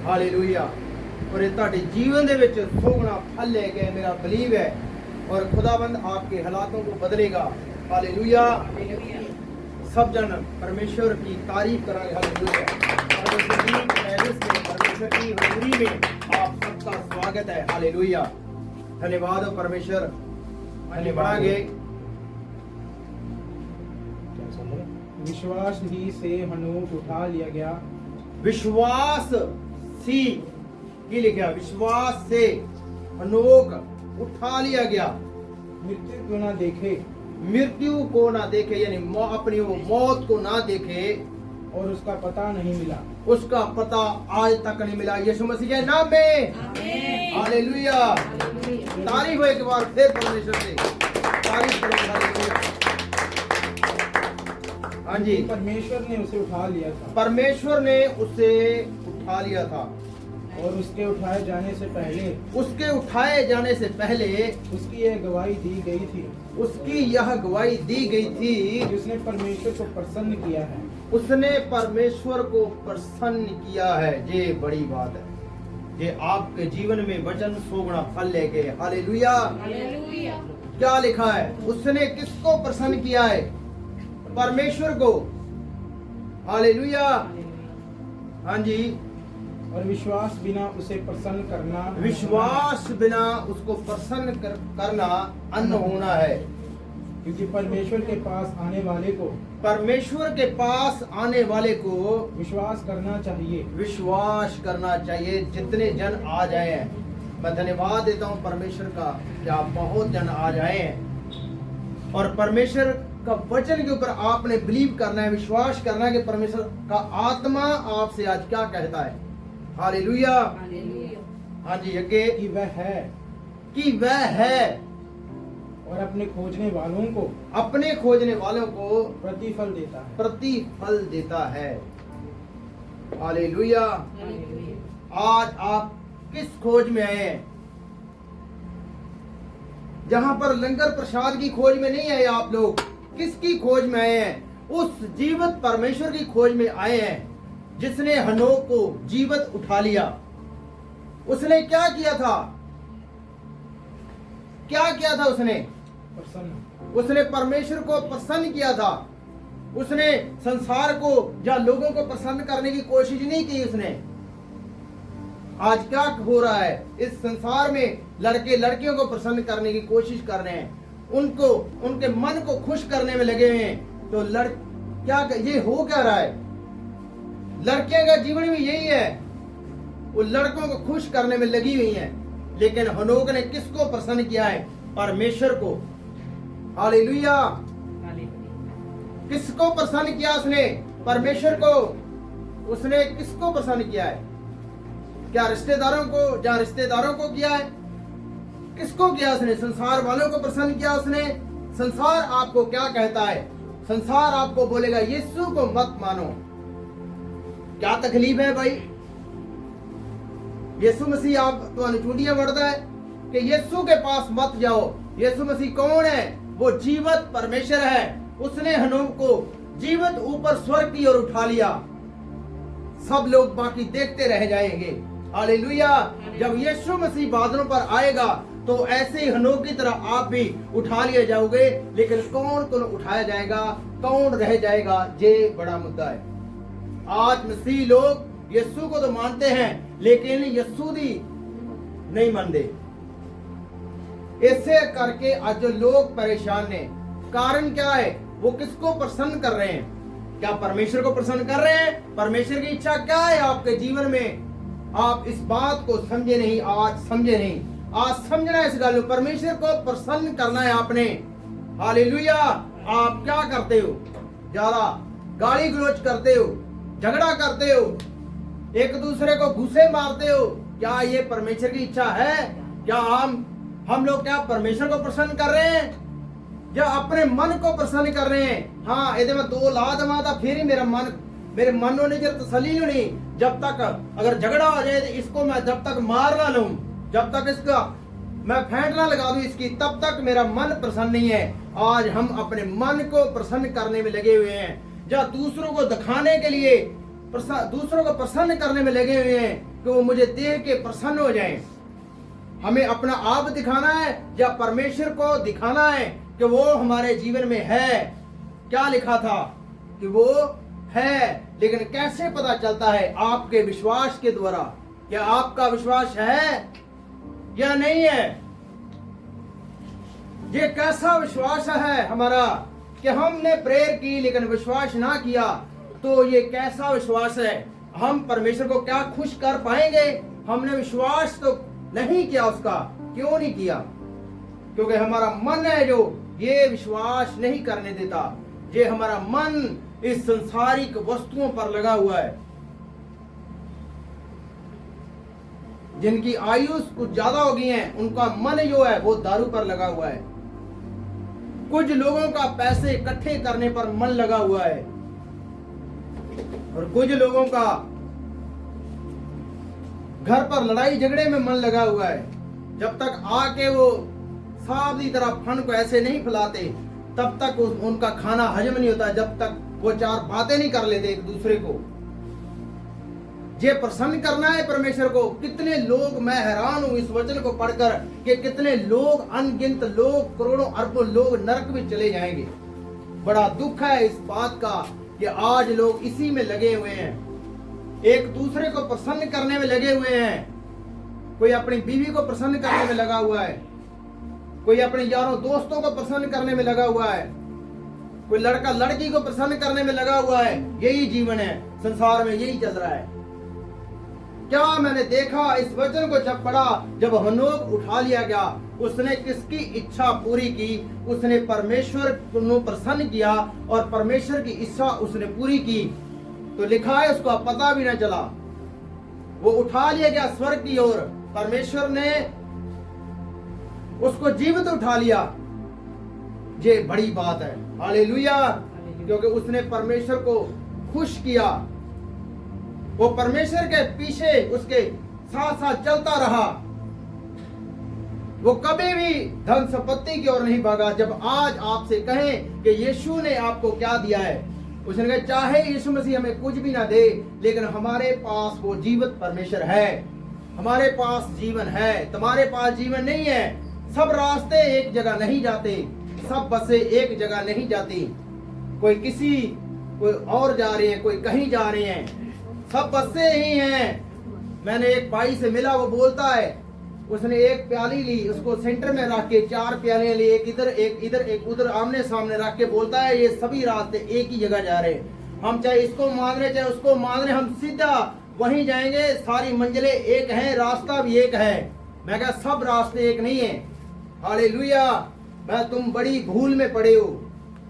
Hallelujah. और ये ਤੁਹਾਡੇ जीवन ਦੇ ਵਿੱਚ ਸੋਹਣਾ फल ले गए, मेरा बिलीव है। और खुदाबंद आपके हालातों को बदलेगा। हालेलुया। सब जन परमेश्वर की तारीफ करांगे। हालेलुया। परमेश्वर की हजूरी में आप सबका स्वागत है। हालेलुया। धन्यवाद हो परमेश्वर। बढ़ागे। विश्वास ही से हनोक उठा लिया गया। विश्वास सी की लिखा, विश्वास से हनोक उठा लिया गया। मृत्यु को ना देखे, मृत्यु को ना देखे, यानी अपनी वो मौत को ना देखे, और उसका पता नहीं मिला। उसका पता आज तक नहीं मिला। यीशु मसीह के नाम में हालेलुया। तारीफ हो एक बार फिर परमेश्वर से, तारीफ करो। हालेलुया। हाँ जी, परमेश्वर ने उसे उठा लिया था, परमेश्वर ने उसे उठा लिया था। और उसके उठाए जाने से पहले, उसके उठाए जाने से पहले उसकी यह गवाही दी गई थी, उसकी यह गवाही दी गई थी कि उसने परमेश्वर को प्रसन्न किया है। उसने परमेश्वर को प्रसन्न किया है। ये बड़ी बात है। ये आपके जीवन में वचन सोगुना फल ले गए। हालेलुया। क्या लिखा है? उसने किसको प्रसन्न किया है? परमेश्वर को। हालेलुया। हाँ जी। और विश्वास बिना उसे प्रसन्न करना, विश्वास बिना उसको प्रसन्न करना अन्न होना है। क्योंकि परमेश्वर के पास आने वाले को, परमेश्वर के पास आने वाले को विश्वास करना चाहिए। विश्वास करना चाहिए। जितने जन आ जाए हैं, मैं धन्यवाद देता हूँ परमेश्वर का कि आप बहुत जन आ जाए हैं। और परमेश्वर का वचन के ऊपर आपने बिलीव करना है, विश्वास करना है कि परमेश्वर का आत्मा आपसे आज क्या कहता है। हालेलुया। हाँ जी, आगे कि वह है, कि वह है, और अपने खोजने वालों को, अपने खोजने वालों को प्रतिफल देता है। प्रतिफल देता है। हालेलुया। आज आप किस खोज में आए हैं? जहां पर लंगर प्रसाद की खोज में नहीं आए आप लोग, किसकी खोज में आए हैं? उस जीवित परमेश्वर की खोज में आए हैं, जिसने हनोक को जीवित उठा लिया। उसने क्या किया था? क्या किया था उसने? प्रसन्न। उसने परमेश्वर को प्रसन्न किया था। उसने संसार को या लोगों को प्रसन्न करने की कोशिश नहीं की। उसने आज क्या हो रहा है? इस संसार में लड़के लड़कियों को प्रसन्न करने की कोशिश कर रहे हैं, उनको उनके मन को खुश करने में लगे हुए हैं। तो क्या ये हो क्या रहा है? लड़कियों का जीवन भी यही है, वो लड़कों को खुश करने में लगी हुई हैं। लेकिन हनोक ने किसको प्रसन्न किया है? परमेश्वर को। हालेलुया। किसको प्रसन्न किया उसने? परमेश्वर को। उसने किसको प्रसन्न किया है? क्या रिश्तेदारों को? जहां रिश्तेदारों को किया है। किसको किया उसने? संसार वालों को प्रसन्न किया उसने। संसार आपको क्या कहता है? संसार आपको बोलेगा यीशु को मत मानो। क्या तकलीफ है भाई? यीशु मसीह आप तो चूड़ियां बढ़ता है कि यीशु के पास मत जाओ। यीशु मसीह कौन है? वो जीवित परमेश्वर है। उसने हनोक को जीवित ऊपर स्वर्ग की ओर उठा लिया। सब लोग बाकी देखते रह जाएंगे। हालेलुया। जब यीशु मसीह बादलों पर आएगा तो ऐसे ही हनोक की तरह आप भी उठा लिए जाओगे। लेकिन कौन कौन उठाया जाएगा, कौन रह जाएगा, ये बड़ा मुद्दा है। आज मसीह लोग यीशु को तो मानते हैं, लेकिन यीशु दी नहीं मानते। ऐसे करके आज जो लोग परेशान हैं, कारण क्या है? वो किसको प्रसन्न कर रहे हैं? क्या परमेश्वर को प्रसन्न कर रहे हैं? परमेश्वर की इच्छा क्या है आपके जीवन में? आप इस बात को समझे नहीं, आज समझे नहीं। आज समझना है इस गल में। परमेश्वर को प्रसन्न करना है आपने। हालेलुया। आप क्या करते हो? ज्यादा गाली गलौज करते हो, झगड़ा करते हो, एक दूसरे को घुसे मारते हो। क्या ये परमेश्वर की इच्छा है? क्या हम लोग क्या परमेश्वर को प्रसन्न कर रहे हैं या अपने मन को प्रसन्न कर रहे हैं? हाँ, ये मैं दो ला दवा फिर ही मेरे मन ने जब तसली नहीं। जब तक अगर झगड़ा हो जाए तो इसको मैं जब तक मार ना लूं, जब तक इसका मैं फेंट ना लगा दूं इसकी, तब तक मेरा मन प्रसन्न नहीं है। आज हम अपने मन को प्रसन्न करने में लगे हुए हैं, या दूसरों को दिखाने के लिए दूसरों को प्रसन्न करने में लगे हुए हैं। कि वो मुझे देख के प्रसन्न हो जाएं। हमें अपना आप दिखाना है या परमेश्वर को दिखाना है कि वो हमारे जीवन में है। क्या लिखा था कि वो है, लेकिन कैसे पता चलता है? आपके विश्वास के द्वारा। क्या आपका विश्वास है या नहीं है? ये कैसा विश्वास है हमारा कि हमने प्रेयर की लेकिन विश्वास ना किया, तो ये कैसा विश्वास है? हम परमेश्वर को क्या खुश कर पाएंगे? हमने विश्वास तो नहीं किया उसका। क्यों नहीं किया? क्योंकि हमारा मन है जो ये विश्वास नहीं करने देता। ये हमारा मन इस संसारिक वस्तुओं पर लगा हुआ है। जिनकी आयु कुछ ज्यादा हो गई है, उनका मन जो है वो दारू पर लगा हुआ है। कुछ लोगों का पैसे इकट्ठे करने पर मन लगा हुआ है, और कुछ लोगों का घर पर लड़ाई झगड़े में मन लगा हुआ है। जब तक आके वो सादी तरह फन को ऐसे नहीं फैलाते, तब तक उनका खाना हजम नहीं होता, जब तक वो चार बातें नहीं कर लेते एक दूसरे को। ये प्रसन्न करना है परमेश्वर को। कितने लोग, मैं हैरान हूं इस वचन को पढ़कर कि कितने लोग, अनगिनत लोग, करोड़ों अरबों लोग नरक में चले जाएंगे। बड़ा दुख है इस बात का कि आज लोग इसी में लगे हुए हैं, एक दूसरे को प्रसन्न करने में लगे हुए हैं। कोई अपनी बीवी को प्रसन्न करने में लगा हुआ है, कोई अपने यारों दोस्तों को प्रसन्न करने में लगा हुआ है, कोई लड़का लड़की को प्रसन्न करने में लगा हुआ है। यही जीवन है, संसार में यही चल रहा है। क्या मैंने देखा इस वचन को जब पढ़ा, जब हनोक उठा लिया गया, उसने किसकी इच्छा पूरी की? उसने परमेश्वर को प्रसन्न किया और परमेश्वर की इच्छा उसने पूरी की। तो लिखा है उसको पता भी न चला, वो उठा लिया गया स्वर्ग की ओर। परमेश्वर ने उसको जीवित उठा लिया। ये बड़ी बात है, हालेलुया, क्योंकि उसने परमेश्वर को खुश किया। वो परमेश्वर के पीछे उसके साथ साथ चलता रहा। वो कभी भी धन संपत्ति की ओर नहीं भागा। जब आज आपसे कहें कि यीशु ने आपको क्या दिया है, उसने कहा चाहे यीशु मसीह हमें कुछ भी ना दे, लेकिन हमारे पास वो जीवित परमेश्वर है। हमारे पास जीवन है, तुम्हारे पास जीवन नहीं है। सब रास्ते एक जगह नहीं जाते, सब बसें एक जगह नहीं जाती। कोई और जा रहे हैं, कोई कहीं जा रहे हैं, सब बसें ही हैं। मैंने एक भाई से मिला, वो बोलता है उसने एक प्याली ली, उसको सेंटर में रख के 4 प्याले ली, एक इधर एक उधर, आमने सामने रख के बोलता है ये सभी रास्ते एक ही जगह जा रहे हैं। हम चाहे इसको मान रहे चाहे उसको मान रहे, हम सीधा वहीं जाएंगे। सारी मंजिलें एक हैं, रास्ता भी एक है। मैं कहा सब रास्ते एक नहीं है। हालेलुया, मैं तुम बड़ी भूल में पड़े हो।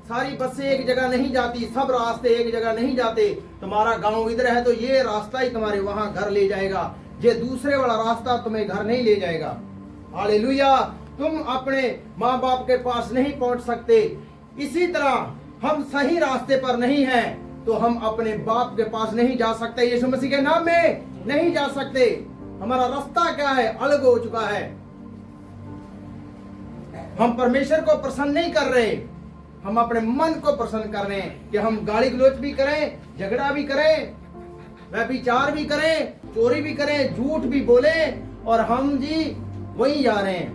सारी बसें एक जगह नहीं जाती, सब रास्ते एक जगह नहीं जाते। तुम्हारा गांव इधर है तो ये रास्ता ही तुम्हारे वहां घर ले जाएगा, ये दूसरे वाला रास्ता तुम्हें घर नहीं ले जाएगा। हालेलुया, तुम अपने माँ बाप के पास नहीं पहुंच सकते। इसी तरह हम सही रास्ते पर नहीं हैं तो हम अपने बाप के पास नहीं जा सकते। यीशु मसीह के नाम में नहीं जा सकते। हमारा रास्ता क्या है? अलग हो चुका है। हम परमेश्वर को प्रसन्न नहीं कर रहे, हम अपने मन को प्रसन्न कर रहे हैं कि हम गाली गलौज भी करें, झगड़ा भी करें, व्यभिचार भी करें, चोरी भी करें, झूठ भी बोले, और हम जी वहीं जा रहे हैं,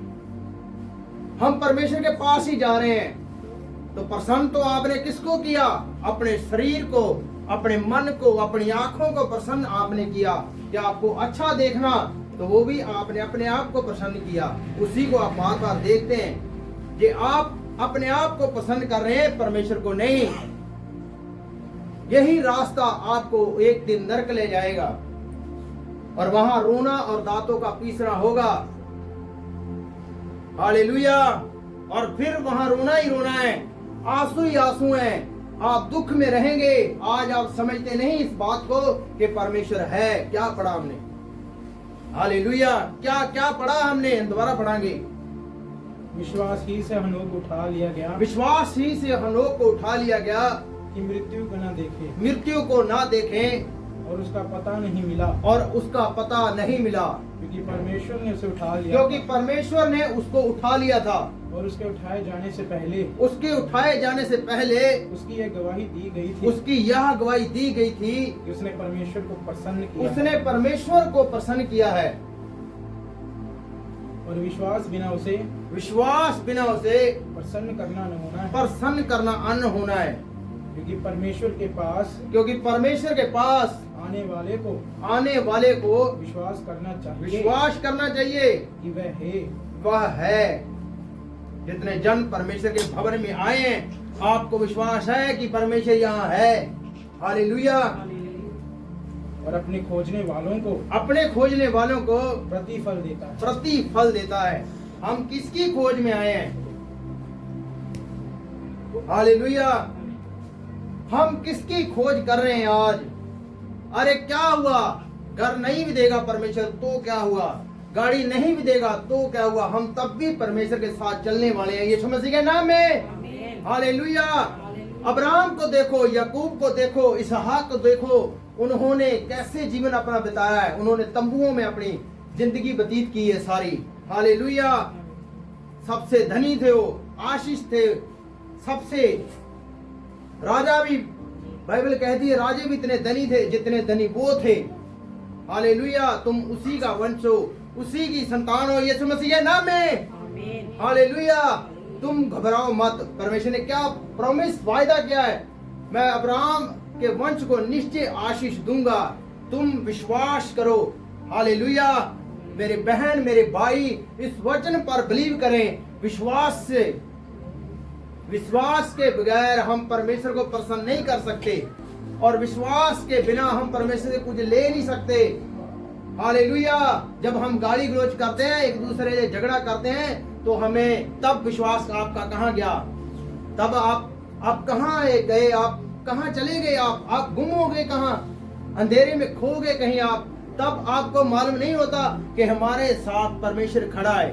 हम परमेश्वर के पास ही जा रहे हैं। तो प्रसन्न तो आपने किसको किया? अपने शरीर को, अपने मन को, अपनी आंखों को प्रसन्न आपने किया। क्या आपको अच्छा देखना, तो वो भी आपने अपने आप को प्रसन्न किया। उसी को आप बार बार देखते हैं। ये आप अपने आप को पसंद कर रहे हैं, परमेश्वर को नहीं। यही रास्ता आपको एक दिन नरक ले जाएगा और वहां रोना और दांतों का पीसना होगा। हालेलुया, और फिर वहां रोना ही रोना है, आंसू ही आंसू हैं। आप दुख में रहेंगे। आज आप समझते नहीं इस बात को कि परमेश्वर है। क्या पढ़ा हमने? हालेलुया, क्या क्या पढ़ा हमने? दोबारा पढ़ांगे। विश्वास ही से हनोक उठा लिया गया, विश्वास ही से हनोक को उठा लिया गया कि मृत्यु को ना देखे, मृत्यु को ना देखें। और उसका पता नहीं मिला, और उसका पता नहीं मिला, क्योंकि परमेश्वर ने उसे उठा लिया क्योंकि परमेश्वर ने उसको उठा लिया था। और उसके उठाए जाने से पहले उसके उठाए जाने से पहले उसकी यह गवाही दी गई थी उसकी यह गवाही दी गई थी कि उसने परमेश्वर को प्रसन्न किया उसने परमेश्वर को प्रसन्न किया है, और विश्वास बिना उसे विश्वास बिना उसे प्रसन्न करना न होना है, प्रसन्न करना अन्न होना है। क्योंकि परमेश्वर के पास क्योंकि परमेश्वर के पास आने वाले को विश्वास करना चाहिए चाहिए कि वह है। वह है। जितने जन परमेश्वर के भवन में आए हैं, आपको विश्वास है कि परमेश्वर यहाँ है। हालेलुया। और अपने खोजने वालों को प्रतिफल देता है। हम किसकी खोज में आए हैं? हालेलुया। हम किसकी खोज कर रहे हैं आज? अरे क्या हुआ? घर नहीं भी देगा परमेश्वर तो क्या हुआ? गाड़ी नहीं भी देगा तो क्या हुआ? हम तब भी परमेश्वर के साथ चलने वाले हैं यीशु मसीह के नाम में। हालेलुया। अब्राहम को देखो, याकूब को देखो, इसहाक को देखो, उन्होंने कैसे जीवन अपना बिताया है। उन्होंने तंबुओं में अपनी जिंदगी व्यतीत की है सारी। हालेलुया। सबसे धनी थे वो, आशीष थे, सबसे राजा भी, बाइबल कहती है राजे भी इतने धनी थे जितने धनी वो थे। हालेलुया। तुम उसी का वंश हो, उसी की संतान हो यीशु मसीह के नाम में। हालेलुया। तुम घबराओ मत। परमेश्वर ने क्या प्रॉमिस, वायदा किया है? मैं अब्राहम के वंश को निश्चय आशीष दूंगा। तुम विश्वास करो। हालेलुया। मेरे बहन, मेरे भाई, इस वचन पर बिलीव करें। विश्वास से, विश्वास के बगैर हम परमेश्वर को प्रसन्न नहीं कर सकते, और विश्वास के बिना हम परमेश्वर से कुछ ले नहीं सकते। हालेलुया। जब हम गाली गलौज करते हैं, एक दूसरे से झगड़ा करते हैं, तो हमें तब विश्वास आपका कहाँ गया? तब आप कहाँ गए? आप कहाँ चले गए? आप गुम हो गए कहाँ? अंधेरे में खो गए कहीं आप? तब आपको मालूम नहीं होता कि हमारे साथ परमेश्वर खड़ा है।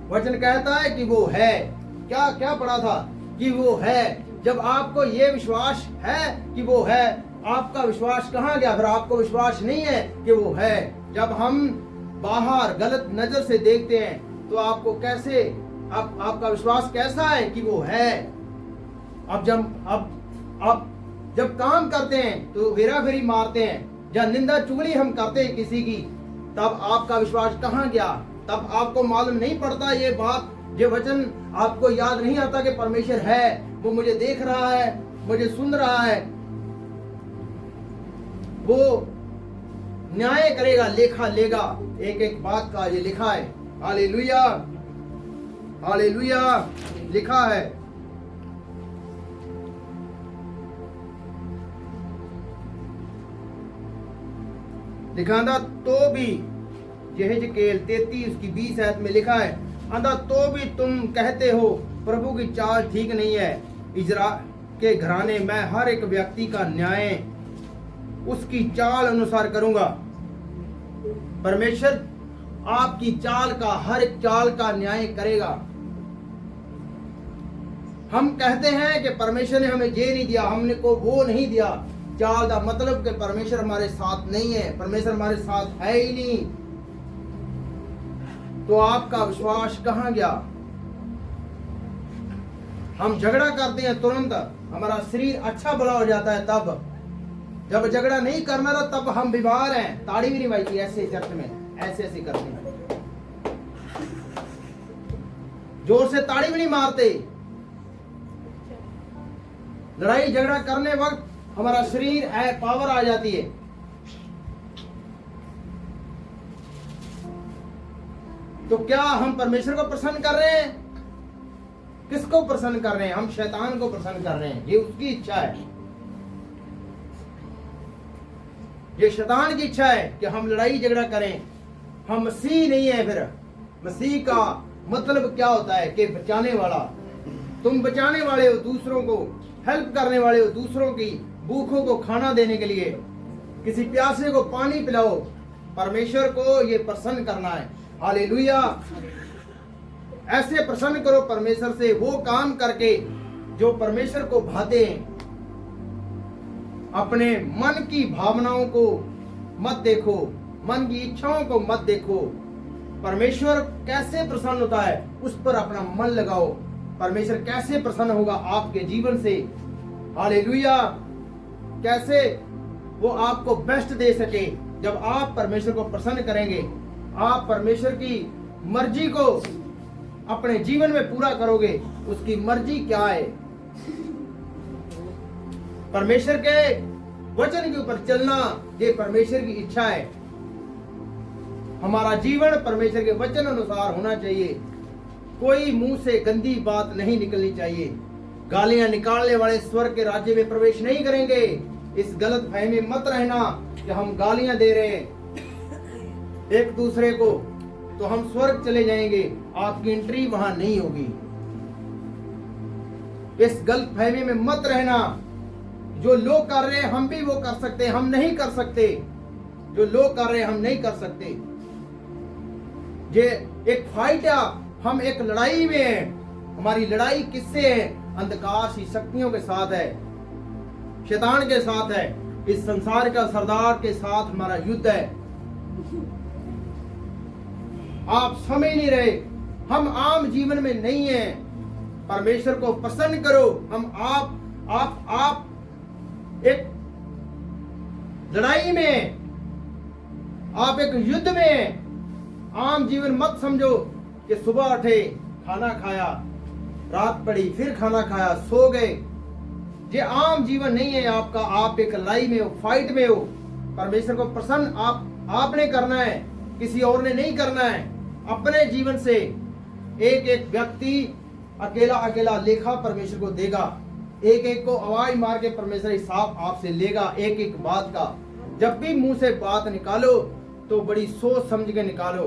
वचन कहता है कि वो है। क्या क्या पढ़ा था? कि वो है। जब आपको ये विश्वास है कि वो है, आपका विश्वास कहाँ गया? फिर आपको विश्वास नहीं है कि वो है। जब हम बाहर गलत नजर से देखते हैं तो आपको कैसे, आपका विश्वास कैसा है कि वो है? अब जब काम करते हैं तो हेरा फेरी मारते हैं, जब निंदा चुगली हम करते हैं किसी की, तब आपका विश्वास कहाँ गया? तब आपको मालूम नहीं पड़ता ये बात, ये वचन आपको याद नहीं आता कि परमेश्वर है, वो मुझे देख रहा है, मुझे सुन रहा है, वो न्याय करेगा, लेखा लेगा। एक एक बात का ये लिखा है। हालेलुया। हालेलुया। लिखा है। लिखा था तो भी, यहेजकेल 33 की 20 आयत में लिखा है, आंधा तो भी तुम कहते हो प्रभु की चाल ठीक नहीं है। इज़राइल के घराने मैं हर एक व्यक्ति का न्याय उसकी चाल अनुसार करूंगा। परमेश्वर आपकी चाल का, हर एक चाल का न्याय करेगा। हम कहते हैं कि परमेश्वर ने हमें ये नहीं दिया, हमने को वो नहीं दिया। चाल का मतलब कि परमेश्वर हमारे साथ नहीं है, परमेश्वर हमारे साथ है ही नहीं। तो आपका विश्वास कहाँ गया? हम झगड़ा करते हैं, तुरंत हमारा शरीर अच्छा भला हो जाता है। तब जब झगड़ा नहीं करना था तब हम बीमार हैं। ताड़ी भी नहीं बजती ऐसे चर्च में, ऐसे ऐसे करते हैं, जोर से ताड़ी भी नहीं मारते। लड़ाई झगड़ा करने वक्त हमारा शरीर पावर आ जाती है। तो क्या हम परमेश्वर को प्रसन्न कर रहे हैं? किसको प्रसन्न कर रहे हैं? हम शैतान को प्रसन्न कर रहे हैं। ये उसकी इच्छा है, ये शैतान की इच्छा है कि हम लड़ाई झगड़ा करें। हम मसीह नहीं है। फिर मसीह का मतलब क्या होता है? कि बचाने वाला। तुम बचाने वाले हो, दूसरों को हेल्प करने वाले हो, दूसरों की भूखों को खाना देने के लिए, किसी प्यासे को पानी पिलाओ। परमेश्वर को ये प्रसन्न करना है। हालेलुया। ऐसे प्रसन्न करो परमेश्वर से, वो काम करके जो परमेश्वर को भाते हैं। अपने मन की भावनाओं को मत देखो, मन की इच्छाओं को मत देखो। परमेश्वर कैसे प्रसन्न होता है उस पर अपना मन लगाओ। परमेश्वर कैसे प्रसन्न होगा आपके जीवन से, हालेलुया, कैसे वो आपको बेस्ट दे सके। जब आप परमेश्वर को प्रसन्न करेंगे, आप परमेश्वर की मर्जी को अपने जीवन में पूरा करोगे। उसकी मर्जी क्या है? परमेश्वर के वचन के ऊपर चलना, ये परमेश्वर की इच्छा है। हमारा जीवन परमेश्वर के वचन अनुसार होना चाहिए। कोई मुंह से गंदी बात नहीं निकलनी चाहिए। गालियां निकालने वाले स्वर्ग के राज्य में प्रवेश नहीं करेंगे। इस गलत फहमी में मत रहना कि हम गालियां दे रहे हैं एक दूसरे को तो हम स्वर्ग चले जाएंगे। आपकी एंट्री वहां नहीं होगी। इस गलत फहमी में मत रहना। जो लोग कर रहे हैं हम भी वो कर सकते हैं, हम नहीं कर सकते। जो लोग कर रहे हैं हम नहीं कर सकते। ये एक फाइट है, हम एक लड़ाई में हैं। हमारी लड़ाई किससे है? अंधकार सी शक्तियों के साथ है, शैतान के साथ है, इस संसार का सरदार के साथ हमारा युद्ध है। आप समझ नहीं रहे, हम आम जीवन में नहीं हैं। परमेश्वर को प्रसन्न करो। हम आप एक लड़ाई में, आप एक युद्ध में। आम जीवन मत समझो कि सुबह उठे, खाना खाया, रात पड़ी, फिर खाना खाया, सो गए। ये आम जीवन नहीं है आपका। आप एक लड़ाई में हो, फाइट में हो। परमेश्वर को प्रसन्न आपने करना है, किसी और ने नहीं करना है। अपने जीवन से एक एक व्यक्ति अकेला अकेला लेखा परमेश्वर को देगा। एक एक को आवाज मार के परमेश्वर हिसाब आपसे लेगा, एक एक बात का। जब भी मुंह से बात निकालो तो बड़ी सोच समझ के निकालो।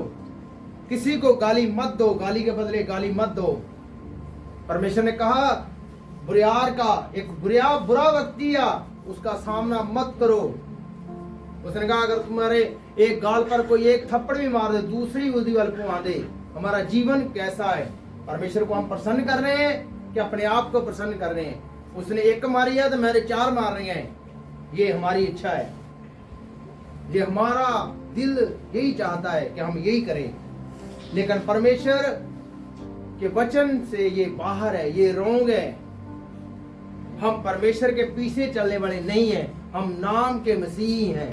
किसी को गाली मत दो, गाली के बदले गाली मत दो। परमेश्वर ने कहा बुरियार का, एक बुरा व्यक्ति या उसका सामना मत करो। उसने कहा अगर तुम्हारे एक गाल पर कोई एक थप्पड़ भी मार दे, दूसरी उसी वाले को आंदे। हमारा जीवन कैसा है? परमेश्वर को हम प्रसन्न कर रहे हैं कि अपने आप को प्रसन्न कर रहे हैं? उसने एक मारी है तो मेरे 4 मार रहे हैं। ये हमारी इच्छा है, ये हमारा दिल यही चाहता है कि हम यही करें। लेकिन परमेश्वर के वचन से ये बाहर है, ये रोंग है। हम परमेश्वर के पीछे चलने वाले नहीं हैं, हम नाम के मसीही हैं।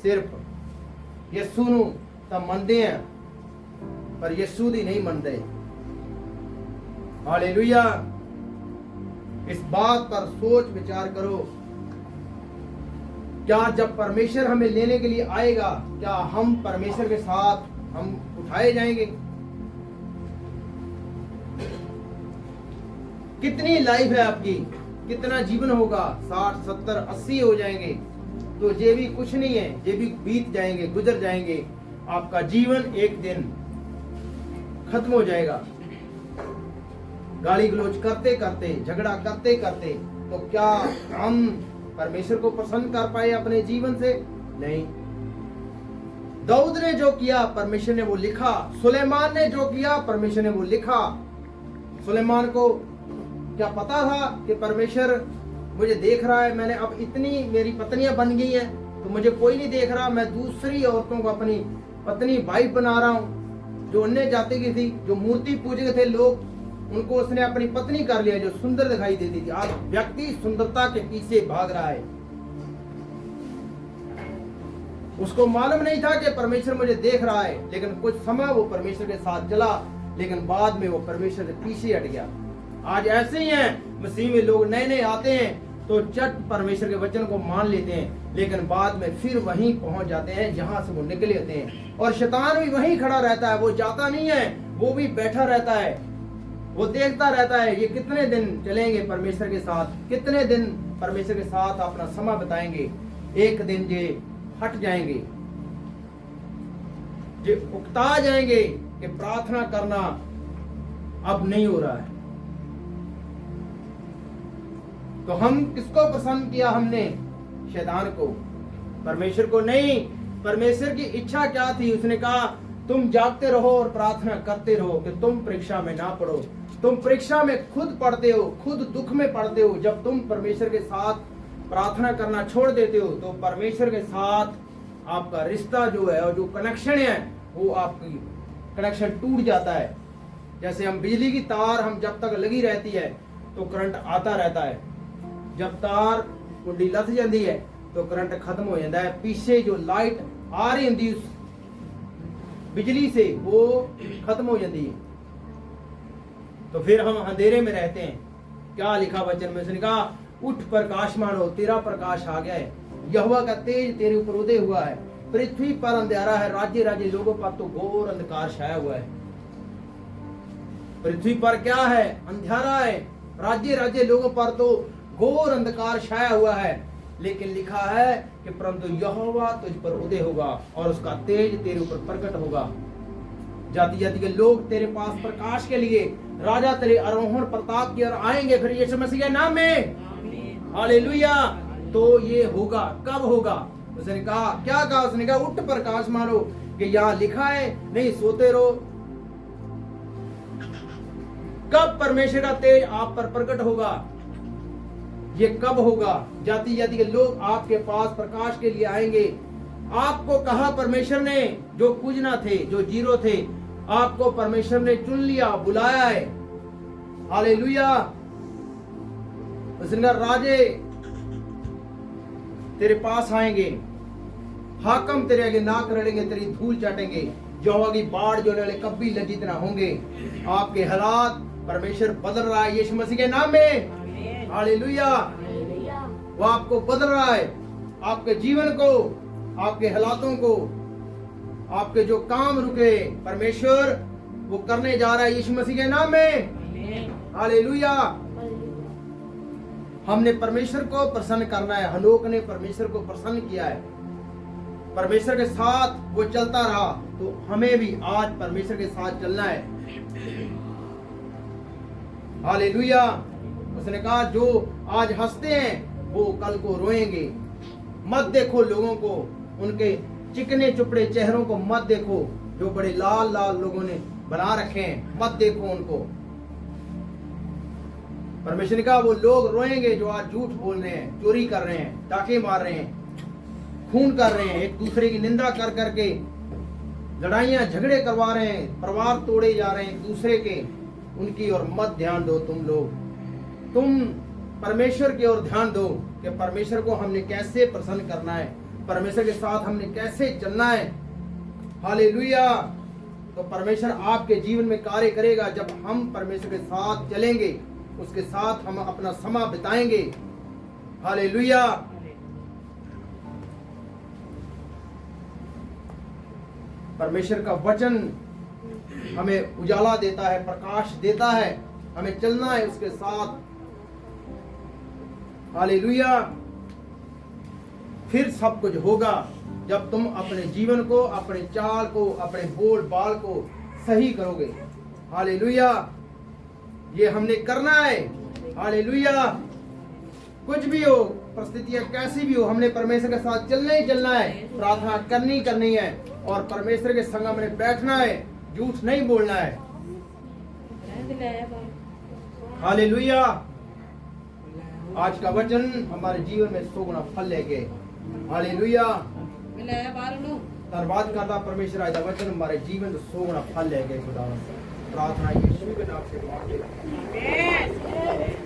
सिर्फ यीशु नू तो मनते हैं पर यीशु दी नहीं मनते। हालेलुया। इस बात पर सोच विचार करो। क्या जब परमेश्वर हमें लेने के लिए आएगा, क्या हम परमेश्वर के साथ हम उठाए जाएंगे? कितनी लाइफ है आपकी, कितना जीवन होगा? 60, 70, 80 हो जाएंगे तो ये भी कुछ नहीं है, ये भी बीत जाएंगे, गुजर जाएंगे। आपका जीवन एक दिन खत्म हो जाएगा। गाली गलौज करते करते, झगड़ा करते करते, तो क्या हम परमेश्वर को प्रसन्न कर पाए अपने जीवन से? नहीं। दाऊद ने जो किया परमेश्वर ने वो लिखा। सुलेमान ने जो किया परमेश्वर ने वो लिखा। सुलेमान को क्या पता था कि परमेश्वर मुझे देख रहा है? मैंने अब इतनी मेरी पत्नियां बन गई हैं तो मुझे कोई नहीं देख रहा। मैं दूसरी औरतों को अपनी पत्नी वाइफ बना रहा हूँ। जो अन्य जाति की थी, जो मूर्ति पूजक थे लोग, उनको उसने अपनी पत्नी कर लिया जो सुंदर दिखाई देती थी। आज व्यक्ति सुंदरता के पीछे भाग रहा है। उसको मालूम नहीं था कि परमेश्वर मुझे देख रहा है, लेकिन कुछ समय वो परमेश्वर के साथ चला, लेकिन बाद में वो परमेश्वर से पीछे हट गया। आज ऐसे ही हैं, मसीह में लोग नए नए आते हैं तो चट परमेश्वर के वचन को मान लेते हैं, लेकिन बाद में फिर वहीं पहुंच जाते हैं जहां से वो निकले होते हैं। और शैतान भी वहीं खड़ा रहता है, वो जाता नहीं है, वो भी बैठा रहता है, वो देखता रहता है ये कितने दिन चलेंगे परमेश्वर के साथ, कितने दिन परमेश्वर के साथ अपना समय बताएंगे। एक दिन ये हट जाएंगे, ये उकता जाएंगे कि प्रार्थना करना अब नहीं हो रहा है। तो हम किसको पसंद किया? हमने शैतान को, परमेश्वर को नहीं। परमेश्वर की इच्छा क्या थी? उसने कहा तुम जागते रहो और प्रार्थना करते रहो कि तुम परीक्षा में ना पड़ो। तुम परीक्षा में खुद पढ़ते हो, खुद दुख में पढ़ते हो। जब तुम परमेश्वर के साथ प्रार्थना करना छोड़ देते हो तो परमेश्वर के साथ आपका रिश्ता जो है और जो कनेक्शन है वो आपकी कनेक्शन टूट जाता है। जैसे हम बिजली की तार हम जब तक लगी रहती है तो करंट आता रहता है, जब तार कुंडी लथ जाती है तो करंट खत्म हो जाता है। पीछे जो लाइट आ रही होती उस बिजली से वो खत्म हो जाती है, तो फिर हम अंधेरे में रहते हैं। क्या लिखा वचन में, उसने कहा उठ प्रकाशमान हो, तेरा प्रकाश आ गया है, यहोवा का तेज तेरे ऊपर उदय हुआ है। पृथ्वी पर अंधेरा है, राज्य राज्य लोगों पर तो घोर अंधकार छाया हुआ है। पृथ्वी पर क्या है? अंधेरा है, राज्य राज्य लोगों पर तो घोर अंधकार छाया हुआ है। लेकिन लिखा है कि परंतु यहोवा तुझ पर उदय होगा और उसका तेज तेरे ऊपर प्रकट होगा। जाति जाति के लोग तेरे पास प्रकाश के लिए, राजा तेरे आरोहण प्रताप की ओर आएंगे फिर यीशु मसीह के नाम में। हालेलुया। तो ये होगा, कब होगा? उसने कहा, क्या कहा? उसने कहा उठ प्रकाश मानो, कि यहाँ लिखा है नहीं सोते रहो। कब परमेश्वर का तेज आप पर प्रकट होगा? ये कब होगा? जाति जाति के लोग आपके पास प्रकाश के लिए आएंगे। आपको कहा परमेश्वर ने, जो कुछ ना थे, जो जीरो थे, आपको परमेश्वर ने चुन लिया, बुलाया है। हालेलुया। उसने कहा राजे तेरे पास आएंगे, हाकम तेरे आगे नाक रड़ेंगे, तेरी धूल चाटेंगे। यहोवा की बाढ़ जो वाले कभी लज्जित ना होंगे। आपके हालात परमेश्वर बदल रहा है यीशु मसीह के नाम में। हालेलुया। वो आपको बदल रहा है, आपके जीवन को, आपके हालातों को, आपके जो काम रुके परमेश्वर वो करने जा रहा है यीशु मसीह के नाम में। हालेलुया। हमने परमेश्वर को प्रसन्न करना है। हनोक ने परमेश्वर को प्रसन्न किया है, परमेश्वर के साथ वो चलता रहा, तो हमें भी आज परमेश्वर के साथ चलना है। हालेलुया। उसने कहा जो आज हंसते हैं वो कल को रोएंगे। मत देखो लोगों को, उनके चिकने चुपड़े चेहरों को मत देखो, जो बड़े लाल लाल लोगों ने बना रखे हैं, मत देखो उनको। परमेश्वर ने कहा वो लोग रोएंगे जो आज झूठ बोल रहे हैं, चोरी कर रहे हैं, डाके मार रहे हैं, खून कर रहे हैं, एक दूसरे की निंदा कर करके लड़ाइयां झगड़े करवा रहे हैं, परिवार तोड़े जा रहे हैं एक दूसरे के। उनकी ओर मत ध्यान दो। तुम लोग, तुम परमेश्वर की ओर ध्यान दो कि परमेश्वर को हमने कैसे प्रसन्न करना है, परमेश्वर के साथ हमने कैसे चलना है। हालेलुया। तो परमेश्वर आपके जीवन में कार्य करेगा जब हम परमेश्वर के साथ चलेंगे, उसके साथ हम अपना समय बिताएंगे। हालेलुया। परमेश्वर का वचन हमें उजाला देता है, प्रकाश देता है, हमें चलना है उसके साथ। हालेलुया। फिर सब कुछ होगा जब तुम अपने जीवन को, अपने चाल को, अपने बोल बाल को सही करोगे। हालेलुया। ये हमने करना है। हालेलुया। कुछ भी हो, परिस्थितियां कैसी भी हो, हमने परमेश्वर के साथ चलना ही चलना है, प्रार्थना करनी है और परमेश्वर के संग में बैठना है, झूठ नहीं बोलना है। हालेलुया। आज का वचन हमारे जीवन में 100 गुना फल लेके। हालेलुया। धन्यवाद करता परमेश्वर, आज का वचन हमारे जीवन में 100 गुना फल लेके। खुदा प्रार्थना यीशु के नाम से मांगते हैं।